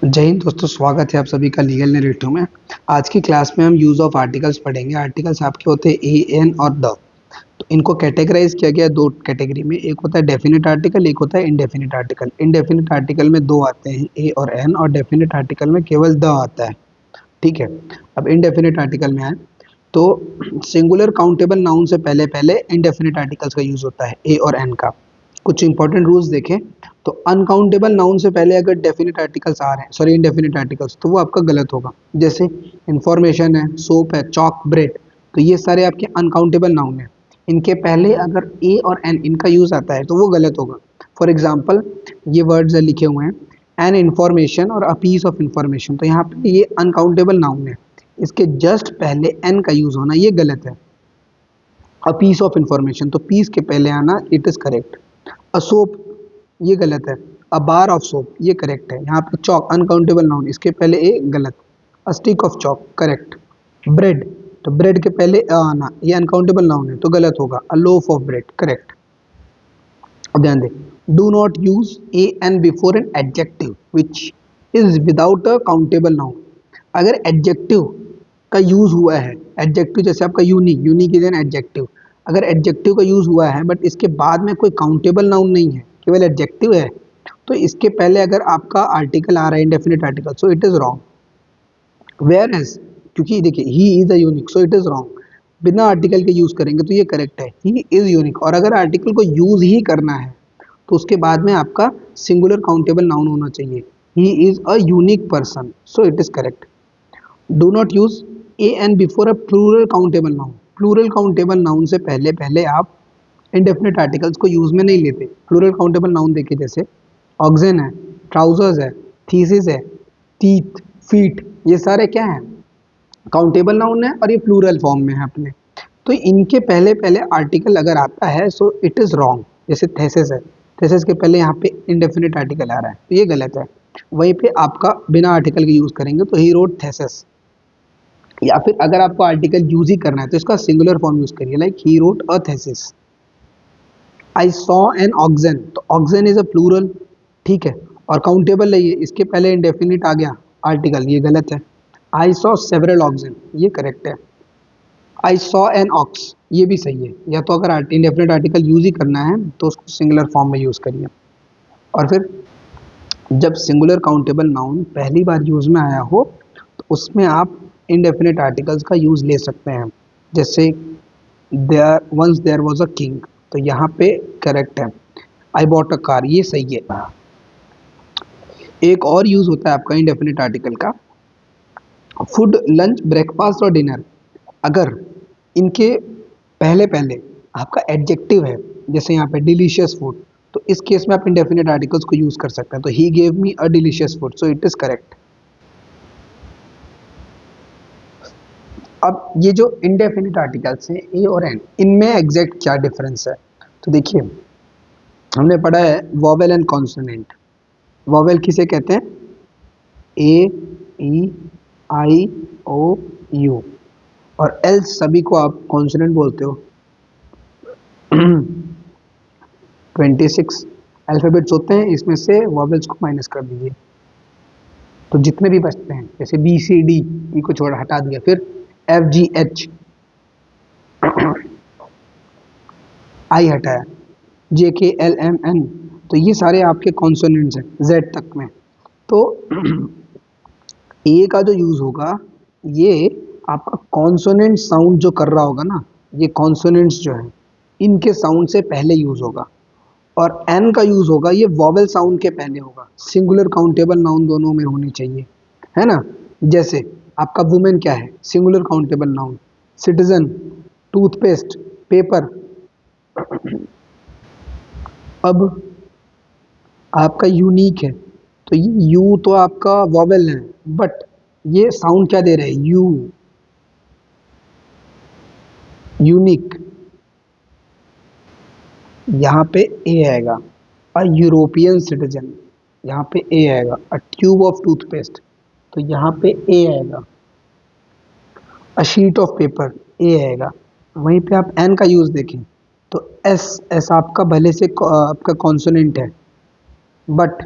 जय हिंद दोस्तों, स्वागत है आप सभी का लीगल नरेटिव में। आज की क्लास में हम यूज ऑफ आर्टिकल्स पढ़ेंगे। आर्टिकल्स आपके होते हैं ए, एन और द। तो इनको कैटेगराइज किया गया है दो कैटेगरी में। एक होता है डेफिनेट आर्टिकल, एक होता है इनडेफिनेट आर्टिकल। इनडेफिनेट आर्टिकल में दो आते हैं, ए और एन, और डेफिनेट आर्टिकल में केवल द आता है। ठीक है। अब इनडेफिनेट आर्टिकल में आए तो सिंगुलर काउंटेबल नाउन से पहले पहले इनडेफिनेट आर्टिकल्स का यूज होता है, ए और एन का। कुछ इंपॉर्टेंट रूल्स देखें तो अनकाउंटेबल नाउन से पहले अगर डेफिनेट आर्टिकल्स आ रहे हैं, सॉरी इनडेफिनेट आर्टिकल्स, तो वो आपका गलत होगा। जैसे इंफॉर्मेशन है, सोप है, चॉक, ब्रेड, तो ये सारे आपके अनकाउंटेबल नाउन है। इनके पहले अगर ए और एन इनका यूज आता है तो वो गलत होगा। फॉर एग्जाम्पल ये वर्ड्स लिखे हुए हैं, एन इंफॉर्मेशन और अ पीस ऑफ इंफॉर्मेशन, तो यहाँ पे ये अनकाउंटेबल नाउन है। इसके जस्ट पहले एन का यूज होना ये गलत है। अ पीस ऑफ इंफॉर्मेशन, तो पीस के पहले आना it is correct. A soap ये गलत है। अ बार ऑफ सोप ये करेक्ट है। यहाँ पे चॉक अनकाउंटेबल नाउन, इसके पहले ए गलत। A stick of chalk correct. Bread, तो ब्रेड के पहले अ आना, ये अनकाउंटेबल नाउन है तो गलत होगा। अ लोफ ऑफ ब्रेड करेक्ट। अब ध्यान दें, do not use a an before an adjective which is without a countable noun. अगर एडजेक्टिव का यूज हुआ है, एडजेक्टिव जैसे आपका unique, unique is an adjective, अगर एडजेक्टिव का यूज हुआ है बट इसके बाद में कोई काउंटेबल नाउन नहीं है, केवल एडजेक्टिव है, तो इसके पहले अगर आपका आर्टिकल आ रहा है indefinite article, so it is wrong. Whereas, क्योंकि देखिए he is a unique, so it is wrong. बिना आर्टिकल के यूज करेंगे तो ये करेक्ट है, ही इज यूनिक। और अगर आर्टिकल को यूज ही करना है तो उसके बाद में आपका सिंगुलर काउंटेबल नाउन होना चाहिए। He is a unique person, so it is correct. Do not use a an before a plural countable noun. Plural countable noun से पहले पहले आप इंडेफिनिट आर्टिकल्स को यूज में नहीं लेते। प्लूरल काउंटेबल नाउन देखिए, जैसे ऑक्सिजन है, ट्राउजर्स है, थीसिस है, टीथ, फीट, ये सारे क्या हैं, काउंटेबल नाउन है और ये प्लूरल फॉर्म में है अपने। तो इनके पहले पहले आर्टिकल अगर आता है सो इट इज रॉन्ग। जैसे थेसिस है, थेसिस के पहले यहाँ पे इंडेफिनिट आर्टिकल आ रहा है तो ये गलत है। वहीं पे आपका बिना आर्टिकल के यूज करेंगे तो ही रोट थेसिस। या फिर अगर आपको आर्टिकल यूज ही करना है तो इसका सिंगुलर फॉर्म यूज करिए, like he wrote a thesis. I saw an oxygen, तो ऑक्सिजन इज अ प्लूरल, ठीक है, और काउंटेबल नहीं है, इसके पहले इंडेफिनिट आ गया आर्टिकल, ये गलत है। आई सॉ सेवरल ऑक्सिजन, ये करेक्ट है। आई सॉ एन ऑक्स, ये भी सही है। या तो अगर इंडेफिनिट आर्टिकल यूज ही करना है तो उसको सिंगुलर फॉर्म में यूज करिए। और फिर जब सिंगुलर काउंटेबल नाउन पहली बार यूज में आया हो तो उसमें आप इंडेफिनिट आर्टिकल्स का यूज ले सकते हैं। जैसे there once there was a king, तो यहाँ पे करेक्ट है। आई बॉट अ कार, ये सही है। एक और यूज होता है आपका इंडेफिनिट आर्टिकल का, फूड, लंच, ब्रेकफास्ट और डिनर। अगर इनके पहले पहले आपका एडजेक्टिव है, जैसे यहाँ पे डिलीशियस फूड, तो इस केस में आप इंडेफिनिट आर्टिकल्स को यूज कर सकते हैं। तो he gave me a delicious food, so it is correct. अब ये जो इंडेफिनिट आर्टिकल्स हैं ए और एन, इनमें एग्जैक्ट क्या डिफरेंस है, तो देखिए हमने पढ़ा है वॉवेल एंड कॉन्सोनेंट। वॉवेल किसे कहते हैं, ए, ई, आई, ओ, यू, और एल्स सभी को आप कॉन्सोनेंट बोलते हो। 26 अल्फ़ाबेट्स होते हैं, इसमें से वॉवेल्स को माइनस कर दीजिए तो जितने भी बचते हैं, जैसे बी सी डी, ई को छोड़ हटा दिया, फिर एफ जी एच, आई हटाया, जे के एल एम एन, तो ये सारे आपके कॉन्सोनेंट्स हैं जेड तक में। तो ए का जो यूज होगा, ये आपका कॉन्सोनेंट साउंड जो कर रहा होगा ना, ये कॉन्सोनेंट्स जो है इनके साउंड से पहले यूज होगा। और एन का यूज होगा, ये वॉवेल साउंड के पहले होगा। सिंगुलर काउंटेबल नाउन दोनों में होनी चाहिए, है ना। जैसे आपका वुमेन क्या है, singular countable noun. Citizen, toothpaste, paper. अब आपका यूनिक है, तो ये यू तो आपका वॉवेल है, बट ये साउंड क्या दे रहे हैं, यू, यूनिक। यहाँ पे ए आएगा। अ यूरोपियन सिटीजन, यहाँ पे ए आएगा। अ ट्यूब ऑफ टूथपेस्ट, तो यहाँ पे ए आएगा। अ शीट ऑफ पेपर, ए आएगा। वहीं पे आप एन का यूज देखें तो एस, एस आपका भले से आपका कॉन्सोनेंट है, बट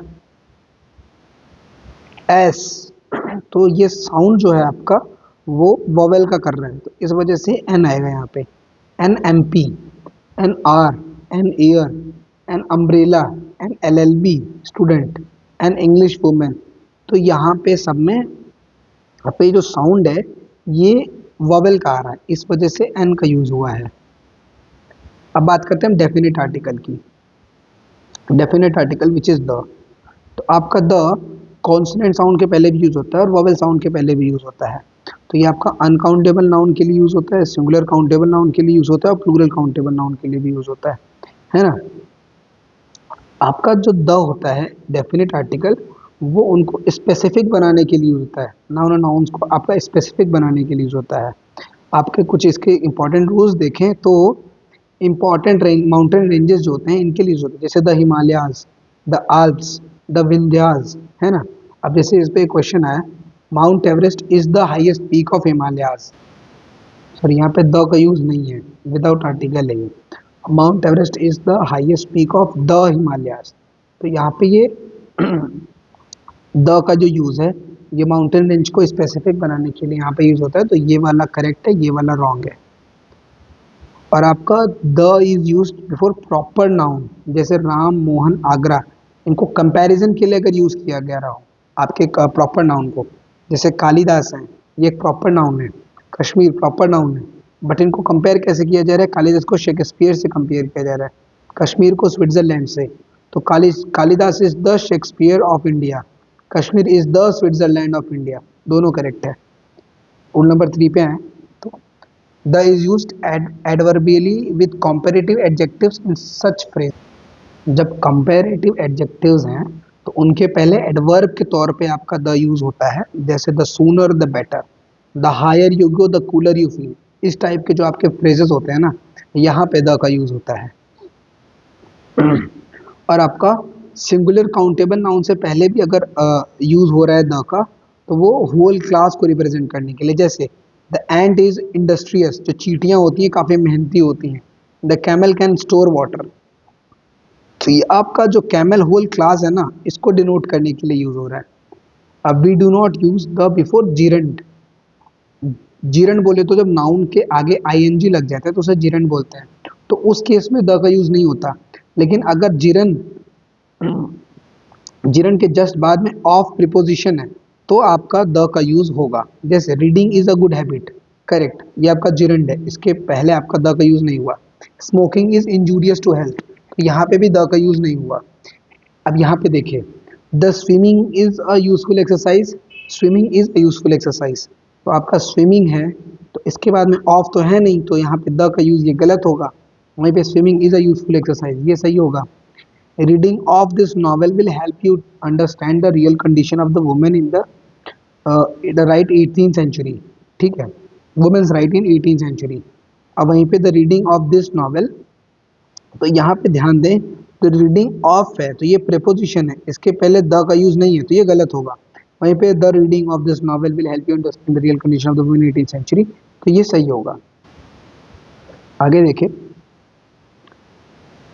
एस, तो ये साउंड जो है आपका वो वोवेल का कर रहा है, तो इस वजह से एन आएगा यहाँ पे। An M P, an R, an year, an umbrella, an L L B student, an English women. तो यहाँ पे सब में पे जो साउंड है ये वोवेल का आ रहा है, इस वजह से एन का यूज हुआ है। अब बात करते हैं हम डेफिनेट आर्टिकल की। Definite article which is the, तो आपका द कॉन्सोनेंट साउंड के पहले भी यूज होता है और वोवेल साउंड के पहले भी यूज होता है। तो ये आपका अनकाउंटेबल नाउन के लिए यूज होता है, सिंगुलर काउंटेबल नाउन के लिए यूज होता है और प्लूरल काउंटेबल नाउन के लिए भी यूज होता है ना। आपका जो द होता है डेफिनेट आर्टिकल, वो उनको स्पेसिफिक बनाने के लिए यूज होता है, नाउन और नाउन्स को आपका स्पेसिफिक बनाने के लिए यूज होता है। आपके कुछ इसके इंपॉर्टेंट रूल्स देखें तो इंपॉर्टेंट माउंटेन रेंजेस जो होते हैं इनके लिए यूज होते हैं, जैसे the Himalayas, the Alps, the Vindhyas, है ना। अब जैसे इस पे क्वेश्चन आया, mount Everest is the highest peak of Himalayas, sorry यहाँ पे द का यूज नहीं है, विदाउट आर्टिकल है ये। Mount Everest is the highest peak of the Himalayas, तो यहाँ पे ये द का जो यूज है ये माउंटेन रेंज को स्पेसिफिक बनाने के लिए यहाँ पे यूज होता है, तो ये वाला करेक्ट है, ये वाला रॉन्ग है। और आपका the is use before proper noun, जैसे राम, मोहन, आगरा, इनको कंपैरिजन के लिए अगर यूज किया गया रहा हो आपके प्रॉपर नाउन को, जैसे कालिदास है, ये एक प्रॉपर नाउन है, कश्मीर प्रॉपर नाउन है, बट इनको कंपेयर कैसे किया जा रहा है, कालिदास को शेक्सपियर से कंपेयर किया जा रहा है, कश्मीर को स्विट्जरलैंड से। तो Kalidas is the Shakespeare of India, Kashmir is the Switzerland of India, दोनों करेक्ट है। रूल नंबर 3 पे आए तो the is used adverbially with comparative adjectives in such phrase. जब कंपैरेटिव एडजेक्टिव्स हैं तो उनके पहले एडवर्ब के तौर पे आपका द यूज होता है, जैसे the sooner the better, the higher you go the cooler you feel, इस टाइप के जो आपके फ्रेजेस होते हैं ना, यहाँ पे द का यूज होता है। और आपका सिंगुलर काउंटेबल नाउन से पहले भी अगर यूज हो रहा है द का, तो वो होल क्लास को रिप्रेजेंट करने के लिए, जैसे द एंट इज इंडस्ट्रियस, जो चींटियां होती हैं काफी मेहनती होती हैं, the camel can store water. तो ये आपका जो कैमल होल क्लास है ना, इसको डिनोट करने के लिए यूज हो रहा है। अब we do not use the before gerund. Gerund बोले तो जब नाउन के आगे आईएनजी लग जाता है तो उसे जीरेंट बोलते हैं, तो उस केस में द का यूज नहीं होता। लेकिन अगर जीरेंट जीरेंट के जस्ट बाद में ऑफ प्रिपोजिशन है तो आपका द का यूज होगा, जैसे reading is a good habit, correct, ये आपका जीरेंट है, इसके पहले आपका द का यूज नहीं हुआ। Smoking is injurious to health, तो यहाँ पे भी द का यूज नहीं हुआ। अब यहाँ पे देखिए, the swimming is a useful exercise, swimming is a useful exercise, तो आपका स्विमिंग है तो इसके बाद में ऑफ तो है नहीं, तो यहाँ पे द का यूज ये गलत होगा, वहीं पे swimming is a useful exercise ये सही होगा। Reading of this novel will help you understand the real condition of the women in the right 18th century, ठीक है, वुमेन्स राइट इन 18th सेंचुरी। अब वहीं पे the reading of this novel, तो यहाँ पे ध्यान दें, तो रीडिंग ऑफ है तो ये प्रेपोजिशन है, इसके पहले द का यूज नहीं है तो ये गलत होगा। वहीं पे the reading of this novel will help you understand the real condition of the women in 18th century, तो ये सही होगा। आगे देखें,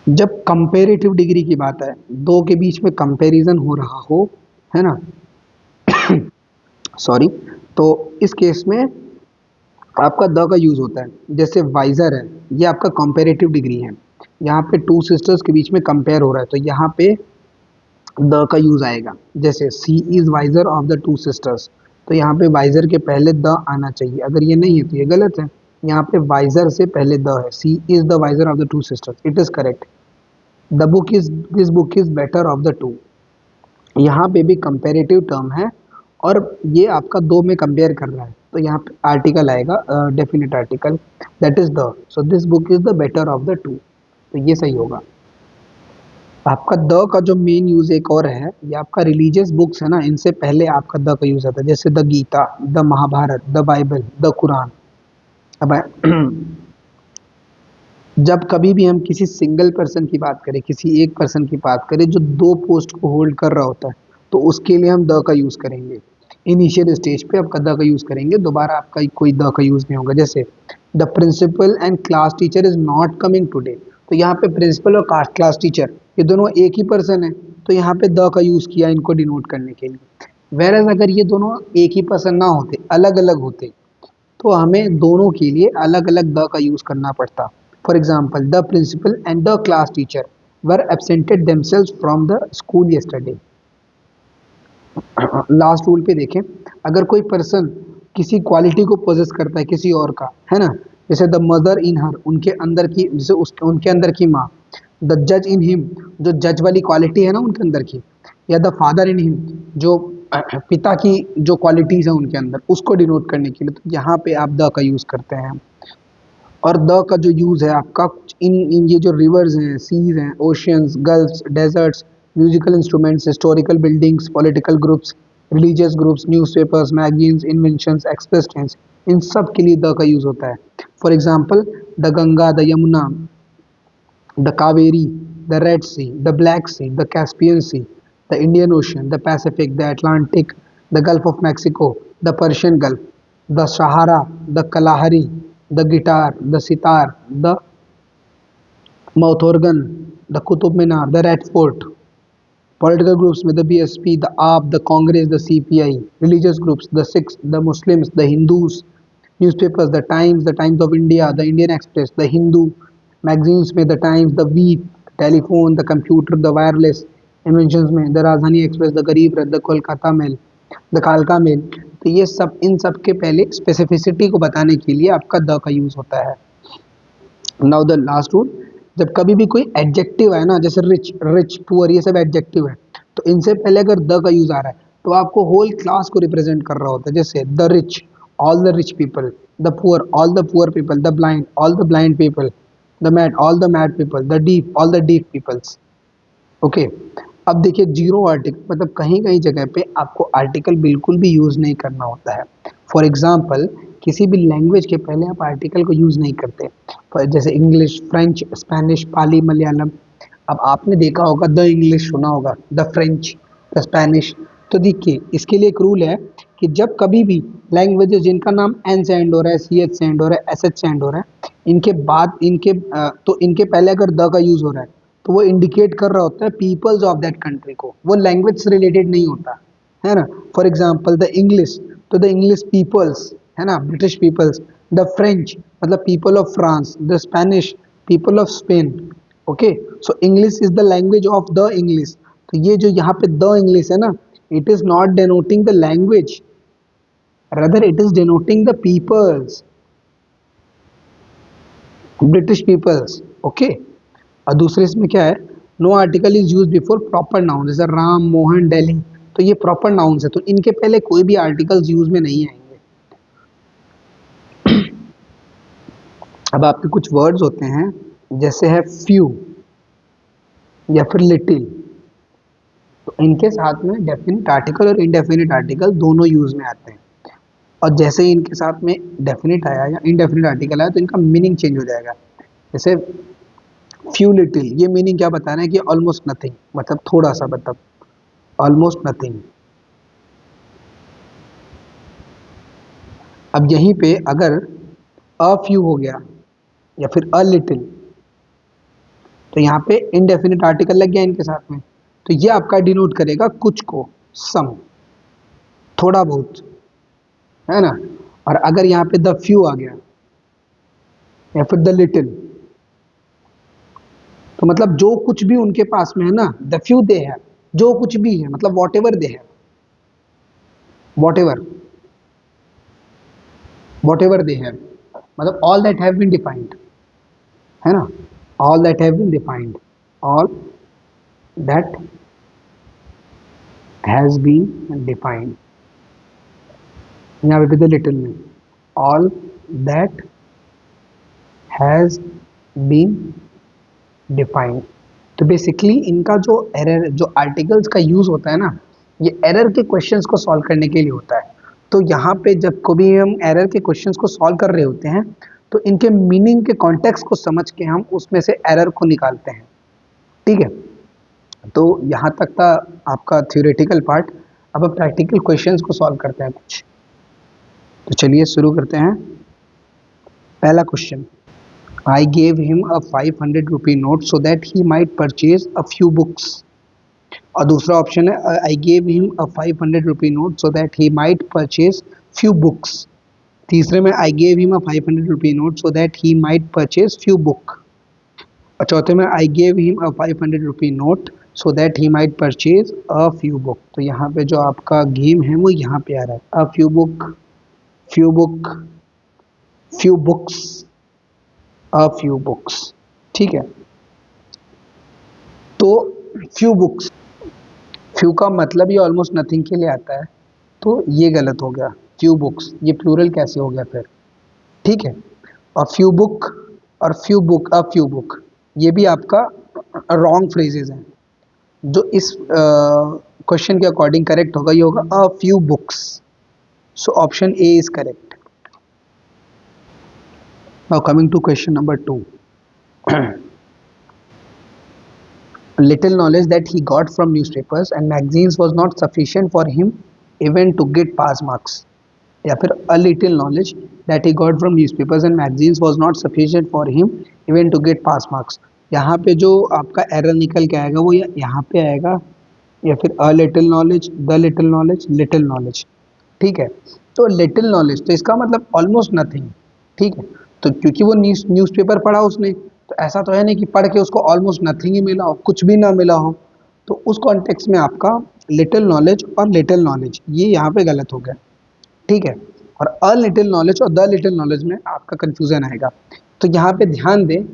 जब कंपेरेटिव डिग्री की बात है, दो के बीच में कंपैरिजन हो रहा हो, है ना, सॉरी, तो इस केस में आपका द का यूज होता है। जैसे वाइजर है, ये आपका कंपेरेटिव डिग्री है, यहाँ पे टू सिस्टर्स के बीच में कंपेयर हो रहा है तो यहाँ पे द का यूज आएगा। जैसे she is wiser of the two sisters, तो यहाँ पे वाइजर के पहले द आना चाहिए, अगर ये नहीं है तो ये गलत है। यहाँ पे वाइजर से पहले द है, she is the wiser of the two sisters, it is correct. The book is, this book is better of the two, यहाँ पे भी कंपेरेटिव टर्म है और ये आपका दो में कंपेयर कर रहा है, तो यहाँ पे आर्टिकल आएगा, definite article, that is the, so this book is the better of the to, तो ये सही होगा। आपका द का जो मेन यूज एक और है, ये आपका रिलीजियस बुक्स है ना, इनसे पहले आपका द का यूज आता है, जैसे the Gita, the Mahabharata, the Bible, the Quran. अब जब कभी भी हम किसी सिंगल पर्सन की बात करें, किसी एक पर्सन की बात करें जो दो पोस्ट को होल्ड कर रहा होता है, तो उसके लिए हम द का यूज करेंगे। इनिशियल स्टेज पे आपका द का यूज करेंगे, दोबारा आपका कोई द का यूज नहीं होगा। जैसे the principal and class teacher is not coming today, तो यहाँ पे प्रिंसिपल और क्लास टीचर ये दोनों एक ही पर्सन है, तो यहाँ पे द का यूज किया इनको डिनोट करने के लिए। वेरएज़ अगर ये दोनों एक ही पर्सन ना होते, अलग अलग होते, तो हमें दोनों के लिए अलग अलग द का यूज़ करना पड़ता। For example, the principal and the class teacher were absented themselves from the school yesterday. Last rule पे देखें, अगर कोई पर्सन किसी क्वालिटी को पोजेस करता है किसी और का, है ना, जैसे द मदर इन हर, उनके अंदर की, जैसे उनके अंदर की माँ, द जज इन हिम, जो जज वाली क्वालिटी है ना उनके अंदर की, या द फादर इन हिम, जो पिता की जो क्वालिटीज है उनके अंदर, उसको डिनोट करने के लिए तो यहाँ पे आप द का यूज़ करते हैं। और द का जो यूज़ है आपका इन ये जो रिवर्स हैं, सीज हैं, oceans, gulfs, deserts, musical instruments, historical buildings, political groups, religious groups, newspapers, magazines, inventions, express trends, इन सब के लिए द का यूज़ होता है। For example, the Ganga, the Yamuna, the Kaveri, the Red Sea, the Black Sea, the Caspian Sea, the Indian Ocean, the Pacific, the Atlantic, the Gulf of Mexico, the Persian Gulf, the Sahara, the Kalahari, the guitar, the sitar, the mouth organ, the Qutub Minar, the red fort. Political groups with the BSP, the AAP, the Congress, the CPI. Religious groups, the Sikhs, the Muslims, the Hindus. Newspapers, the Times of India, the Indian Express, the Hindu. Magazines में the Times, the Week, telephone, the computer, the wireless. Inventions में the राजधानी express, the गरीब रथ, the Kolkata mail, the कालका mail. तो ये सब, इन सब के पहले स्पेसिफिसिटी को बताने के लिए आपका द का यूज़ होता है। नाउ द लास्ट रूल, जब कभी भी कोई एडजेक्टिव है ना, जैसे रिच, रिच, पुअर, ये सब एडजेक्टिव है, तो इनसे पहले अगर द का यूज आ रहा है तो आपको होल क्लास को रिप्रेजेंट कर रहा होता है। जैसे the rich, all the rich people, the poor, all the poor people, the blind, all the blind people, the mad, all the mad people, the deep, all the deep peoples. Okay, अब देखिए zero article, मतलब कहीं कहीं जगह पे आपको article बिल्कुल भी यूज़ नहीं करना होता है। फॉर एग्जाम्पल, किसी भी लैंग्वेज के पहले आप आर्टिकल को यूज़ नहीं करते, जैसे इंग्लिश, फ्रेंच, स्पेनिश, पाली, मलयालम। अब आपने देखा होगा द इंग्लिश, सुना होगा द फ्रेंच, द स्पेनिश। तो देखिए इसके लिए एक रूल है कि जब कभी भी लैंग्वेजेस जिनका नाम एन से एंड हो रहा है, सी एच से एंड हो रहा है, एस एच से एंड हो रहा है, इनके बाद तो इनके पहले अगर द का यूज़ हो रहा है तो वो इंडिकेट कर रहा होता है पीपल्स ऑफ दैट कंट्री को, वो लैंग्वेज से रिलेटेड नहीं होता है ना। फॉर एग्जाम्पल द इंग्लिश, तो द इंग्लिश पीपल्स, है ना, ब्रिटिश पीपल्स। द फ्रेंच मतलब people of France, the Spanish people of Spain. Okay, so English is the language of the English. तो ये जो यहाँ पे द इंग्लिश है ना, it is not denoting the language, rather it is denoting the peoples, British peoples. Okay, और दूसरे इसमें क्या है, no article is use before proper noun, जैसे राम, मोहन, दिल्ली, तो ये प्रॉपर नाउन्स है, तो इनके पहले कोई भी आर्टिकल्स यूज में नहीं आएंगे। अब आपके कुछ वर्ड्स होते हैं, जैसे है फ्यू या फिर लिटिल, तो इनके साथ में डेफिनेट आर्टिकल और इनडेफिनेट आर्टिकल दोनों यूज में आते हैं। और जैसे ही इनके साथ में डेफिनेट आया या इनडेफिनेट आर्टिकल आया तो इनका मीनिंग चेंज हो जाएगा। जैसे फ्यू लिटिल, ये मीनिंग क्या बता रहे हैं कि ऑलमोस्ट नथिंग, मतलब थोड़ा सा, मतलब ऑलमोस्ट नथिंग। अब यहीं पे अगर अ फ्यू हो गया या फिर अ लिटिल, तो यहाँ पे इनडेफिनेट आर्टिकल लग गया इनके साथ में, तो ये आपका डिनोट करेगा कुछ को, सम, थोड़ा बहुत, है ना। और अगर यहाँ पे द फ्यू आ गया या फिर द लिटिल, तो मतलब जो कुछ भी उनके पास में है ना, द फ्यू दे है, जो कुछ भी है, मतलब वॉट एवर दे है, whatever, whatever they है, मतलब all that have been defined, है ना, all that have been defined, all that has been defined. यहाँ पे द लिटिल में all that has been defined. तो बेसिकली इनका जो एरर, जो आर्टिकल्स का यूज होता है ना, ये एरर के क्वेश्चंस को सॉल्व करने के लिए होता है। तो यहाँ पे जब कभी हम एरर के क्वेश्चंस को सॉल्व कर रहे होते हैं तो इनके मीनिंग के कॉन्टेक्स्ट को समझ के हम उसमें से एरर को निकालते हैं। ठीक है, तो यहाँ तक था आपका थ्योरेटिकल पार्ट। अब हम प्रैक्टिकल क्वेश्चंस को सॉल्व करते हैं कुछ। तो चलिए शुरू करते हैं। पहला question, I gave him a 500 rupee note so that he might purchase a few books. और दूसरा ऑप्शन है I gave him a 500 rupee note so that he might purchase few books. तीसरे में I gave him a 500 rupee note so that he might purchase few book. और चौथे में I gave him a 500 rupee note so that he might purchase a few book. तो यहाँ पे जो आपका गेम है वो यहाँ पे आ रहा है, a few book, few book, few books, a few books. ठीक है, तो फ्यू बुक्स, फ्यू का मतलब ये ऑलमोस्ट नथिंग के लिए आता है, तो ये गलत हो गया। फ्यू बुक्स ये प्लूरल कैसे हो गया फिर? ठीक है, और फ्यू बुक और few book, a few book, ये भी आपका रॉन्ग फ्रेजेस हैं। जो इस क्वेश्चन के अकॉर्डिंग करेक्ट होगा ये होगा a few books. So option A is correct. Now coming to question number 2। Little knowledge that he got from newspapers and magazines was not sufficient for him even to get pass marks। या फिर a little knowledge that he got from newspapers and magazines was not sufficient for him even to get pass marks। यहाँ पे जो आपका error निकल के आएगा वो यहाँ पे आएगा, या फिर a little knowledge, the little knowledge, little knowledge। ठीक है, तो लिटिल नॉलेज तो इसका मतलब ऑलमोस्ट नथिंग। ठीक है, तो क्योंकि वो न्यूज़पेपर पढ़ा उसने, तो ऐसा तो है नहीं कि पढ़ के उसको ऑलमोस्ट नथिंग ही मिला हो, कुछ भी ना मिला हो। तो उस कॉन्टेक्स्ट में आपका लिटिल नॉलेज और लिटिल नॉलेज ये यहाँ पे गलत हो गया। ठीक है, और अ लिटिल नॉलेज और द लिटिल नॉलेज में आपका कंफ्यूजन आएगा। तो यहाँ पे ध्यान दें,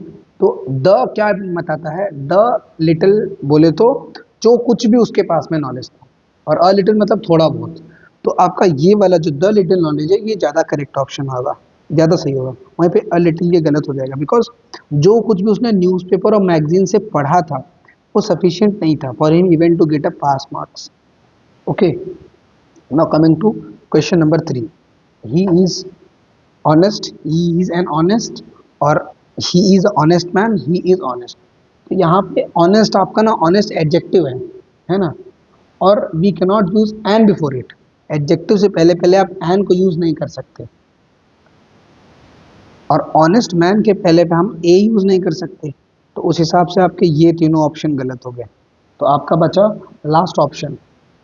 तो द क्या बताता है? द लिटिल बोले तो जो कुछ भी उसके पास में नॉलेज था, और अ लिटिल मतलब थोड़ा बहुत। तो आपका ये वाला जो द लिटिल नॉलेज है ये ज़्यादा करेक्ट ऑप्शन होगा, ज़्यादा सही होगा। वहीं पे अ लिटिल ये गलत हो जाएगा, बिकॉज जो कुछ भी उसने न्यूज़पेपर और मैगजीन से पढ़ा था वो सफिशिएंट नहीं था for him even to get a pass marks. Okay, now coming to question number 3। he is honest, he is an honest, और he is a honest man, he is honest। तो यहाँ पे honest आपका ना honest adjective है ना, और we cannot use and before it। Adjective से पहले पहले आप and को यूज नहीं कर सकते, और honest man के पहले पे हम a यूज नहीं कर सकते। तो उस हिसाब से आपके ये तीनों ऑप्शन गलत हो गए। तो आपका बचा last option,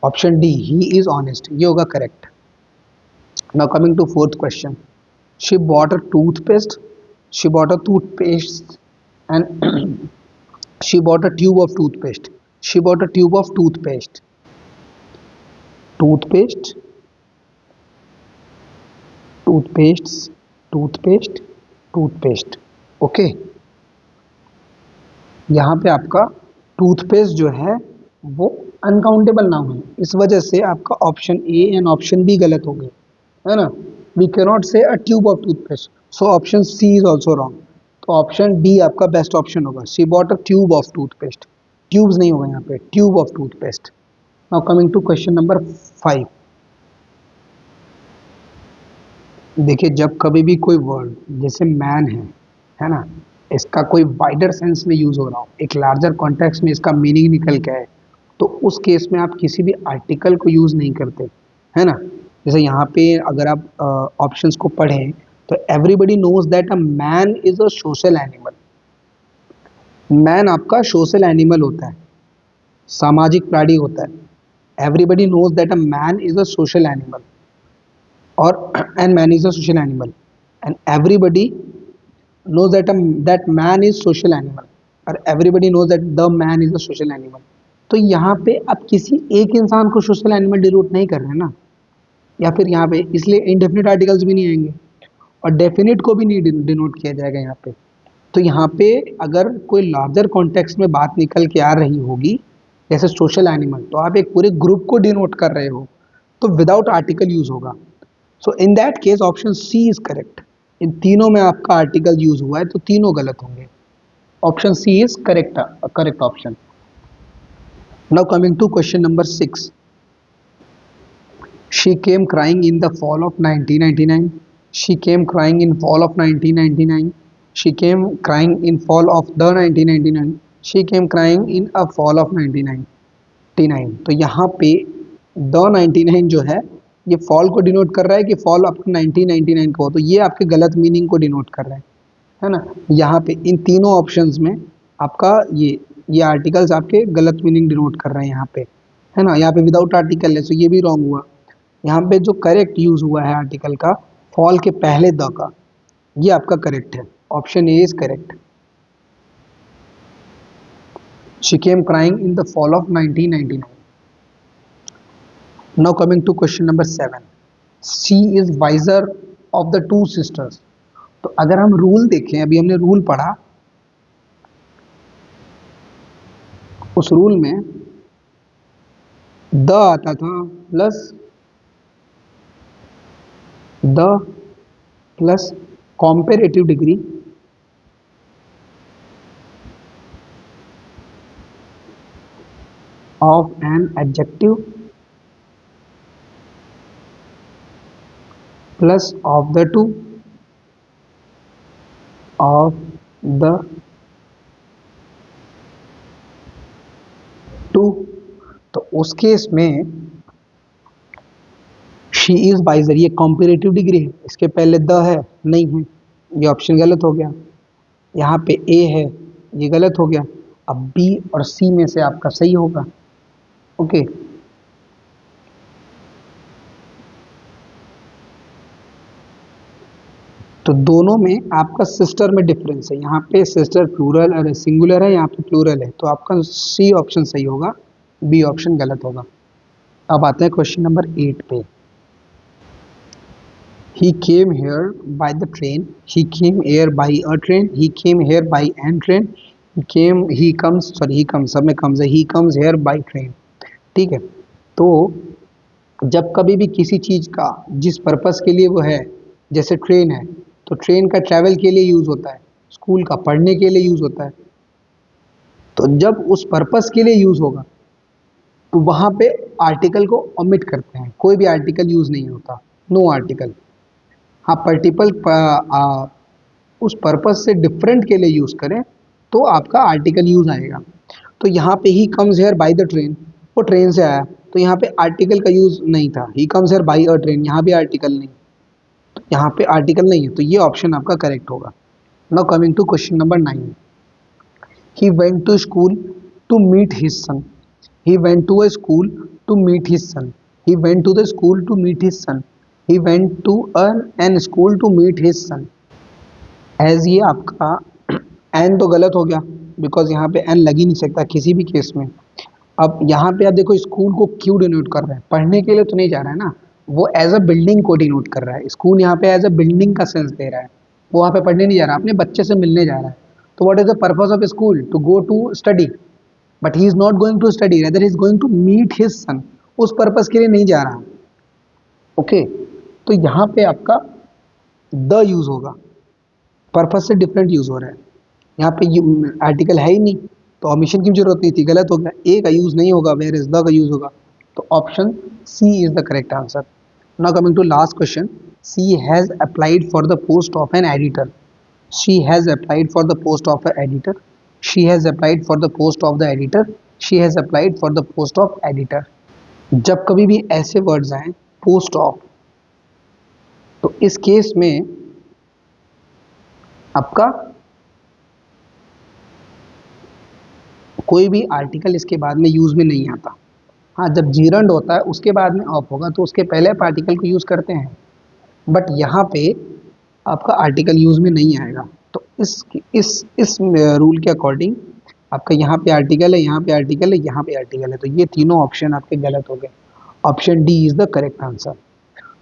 option D, he is honest, ये होगा correct. Now coming to fourth question. She bought a toothpaste. She bought a toothpaste and she bought a tube of toothpaste. She bought a tube of toothpaste. Toothpaste, toothpastes, toothpaste, toothpaste। Okay, यहाँ पे आपका toothpaste जो है वो uncountable noun है, इस वजह से आपका option A and option B गलत हो गए, है ना। We cannot say a tube of toothpaste, so option C is also wrong. तो ऑप्शन डी आपका बेस्ट ऑप्शन होगा, she bought a tube of toothpaste. Tubes नहीं होगा यहाँ पे, tube of toothpaste. Now coming to question number 5। देखिए, जब कभी भी कोई वर्ड जैसे मैन है ना, इसका कोई वाइडर सेंस में यूज हो रहा हो, एक लार्जर कॉन्टेक्स्ट में इसका मीनिंग निकल के आए, तो उस केस में आप किसी भी आर्टिकल को यूज नहीं करते, है ना। जैसे यहाँ पे अगर आप ऑप्शंस को पढ़ें, तो everybody knows that a man is a social animal. Man आपका सोशल एनिमल होता है, सामाजिक प्राणी होता है। Everybody knows that a man is a social animal, और and man is a social animal, and everybody knows that man is social animal, और everybody knows that the man is a social animal। तो यहाँ पे आप किसी एक इंसान को सोशल एनिमल डिनोट नहीं कर रहे हैं ना, या फिर यहाँ पे इसलिए इंडेफिनिट आर्टिकल्स भी नहीं आएंगे, और डेफिनिट को भी नहीं डिनोट किया जाएगा यहाँ पे। तो यहाँ पे अगर कोई लार्जर कॉन्टेक्स्ट में बात निकल के आ रही होगी जैसे सोशल एनिमल, तो आप एक पूरे ग्रुप को डिनोट कर रहे हो, तो विदाउट आर्टिकल यूज होगा। So in that case option C is correct. इन तीनों में आपका आर्टिकल यूज हुआ है, तो तीनों गलत होंगे। Option C is correct, correct option. Now coming to question number 6। She came crying in the fall of 1999। She came crying in fall of 1999। She came crying in fall of the 1999। She came crying in a fall of 1999। तो यहाँ पे the 99 जो है ये fall को denote कर रहा है कि फॉल आपका 1999 को हो, तो ये आपके गलत मीनिंग को डिनोट कर रहा है ना। यहाँ पे इन तीनों ऑप्शंस में आपका ये आर्टिकल्स आपके गलत मीनिंग डिनोट कर रहे हैं यहाँ पे। है ना, यहाँ पे विदाउट आर्टिकल है, सो ये भी रॉन्ग हुआ। यहाँ पे जो करेक्ट यूज हुआ है आर्टिकल का, फॉल के पहले द का, ये आपका करेक्ट है, option A is correct. She came crying in the fall of 1999। Now coming to question number 7, she is wiser of the two sisters. तो अगर हम रूल देखें, अभी हमने रूल पढ़ा, उस रूल में द आता था plus comparative degree of an adjective plus of the two of the two। तो उस केस में शी इज वाइजर, ये कॉम्पेरेटिव डिग्री है, इसके पहले द है, नहीं है, ये ऑप्शन गलत हो गया। यहाँ पे ए है, ये गलत हो गया। अब बी और सी में से आपका सही होगा। ओके, तो दोनों में आपका सिस्टर में डिफरेंस है, यहाँ पे सिस्टर प्लूरल और सिंगुलर है, यहाँ पे प्लूरल है, तो आपका सी ऑप्शन सही होगा, बी ऑप्शन गलत होगा। अब आते हैं क्वेश्चन नंबर 8 पे। He came here by the train. He came here by a train. He came here by an train. He comes, सब में comes है, he comes here by train। ठीक है, तो जब कभी भी किसी चीज़ का जिस पर्पस के लिए वो है, जैसे ट्रेन है, तो ट्रेन का ट्रैवल के लिए यूज़ होता है, स्कूल का पढ़ने के लिए यूज़ होता है। तो जब उस पर्पस के लिए यूज़ होगा तो वहाँ पे आर्टिकल को ओमिट करते हैं, कोई भी आर्टिकल यूज़ नहीं होता, नो आर्टिकल। हाँ, पर्टिपल उस पर्पस से डिफरेंट के लिए यूज़ करें तो आपका आर्टिकल यूज़ आएगा। तो यहाँ पे ही comes here by the train, वो ट्रेन से आया, तो यहाँ पे आर्टिकल का यूज़ नहीं था। He comes here by a train, यहाँ भी आर्टिकल नहीं, तो यहाँ पे आर्टिकल नहीं है, तो ये ऑप्शन आपका करेक्ट होगा। Now coming to question number 9, he went to school to meet his son. He went to a school to meet his son. He went to the school to meet his son. He went to an school to meet his son। As ये आपका N तो गलत हो गया, because यहाँ पे N लग ही नहीं सकता किसी भी केस में। अब यहाँ पे आप देखो, स्कूल को क्यों डिनोट कर रहा है, पढ़ने के लिए तो नहीं जा रहा है ना, वो एज अ बिल्डिंग को डिनोट कर रहा है। स्कूल यहाँ पे एज अ बिल्डिंग का सेंस दे रहा है, वो वहाँ पे पढ़ने नहीं जा रहा, अपने बच्चे से मिलने जा रहा है। तो what is the purpose of school? To go to study, but he is not going to study, rather he is going to meet his son, उस पर्पस के लिए नहीं जा रहा। ओके, तो यहाँ पे आपका द यूज होगा, पर्पस से डिफरेंट यूज हो रहा है, यहाँ पे आर्टिकल है ही नहीं, तो ओमिशन की जरूरत नहीं थी, गलत हो गया। ए का यूज नहीं होगा, वेयर इज द का यूज होगा, तो option C is the correct answer. Now coming to last question, she has applied for the post of an editor. She has applied for the post of an editor. She has applied for the post of the editor. She has applied for the post of editor. जब कभी भी ऐसे words आए post of, तो इस case में आपका कोई भी आर्टिकल इसके बाद में यूज में नहीं आता। हाँ, जब जीरंड होता है उसके बाद में ऑफ होगा, तो उसके पहले आप आर्टिकल को यूज करते हैं, बट यहाँ पे आपका आर्टिकल यूज में नहीं आएगा। तो इस रूल के अकॉर्डिंग आपका यहाँ पे आर्टिकल है, यहाँ पे आर्टिकल है, यहाँ पे आर्टिकल है, तो ये तीनों ऑप्शन आपके गलत हो गए। Option D is the correct answer.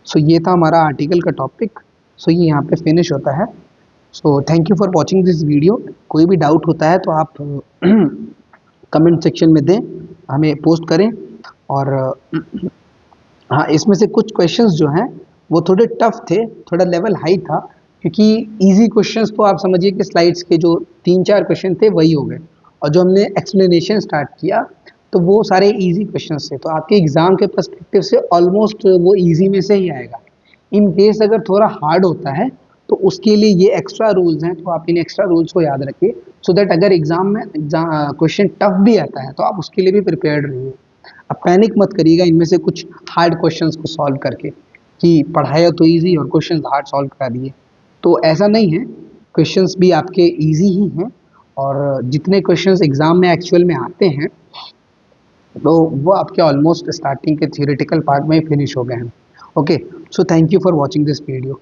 So ये था हमारा आर्टिकल का टॉपिक। सो ये यहाँ पे फिनिश होता है। So thank you for watching this video. कोई भी डाउट होता है तो आप कमेंट सेक्शन में दें, हमें पोस्ट करें। और हाँ, इसमें से कुछ क्वेश्चंस जो हैं वो थोड़े टफ थे, थोड़ा लेवल हाई था, क्योंकि इजी क्वेश्चंस तो आप समझिए कि स्लाइड्स के जो 3-4 क्वेश्चन थे वही हो गए, और जो हमने एक्सप्लेनेशन स्टार्ट किया तो वो सारे इजी क्वेश्चंस थे। तो आपके एग्ज़ाम के पर्सपेक्टिव से ऑलमोस्ट वो इजी में से ही आएगा। इन केस अगर थोड़ा हार्ड होता है तो उसके लिए ये एक्स्ट्रा रूल्स हैं, तो आप इन एक्स्ट्रा रूल्स को याद रखिए, सो दैट अगर एग्ज़ाम में क्वेश्चन टफ भी आता है तो आप उसके लिए भी प्रिपेयर्ड रहिए। अब पैनिक मत करिएगा इनमें से कुछ हार्ड क्वेश्चंस को सॉल्व करके, कि पढ़ाया तो इजी और क्वेश्चंस हार्ड सॉल्व करा दिए, तो ऐसा नहीं है। क्वेश्चंस भी आपके इजी ही हैं, और जितने क्वेश्चंस एग्ज़ाम में एक्चुअल में आते हैं तो वो आपके ऑलमोस्ट स्टार्टिंग के थियोरेटिकल पार्ट में फिनिश हो गए हैं। Okay, so thank you for watching this video.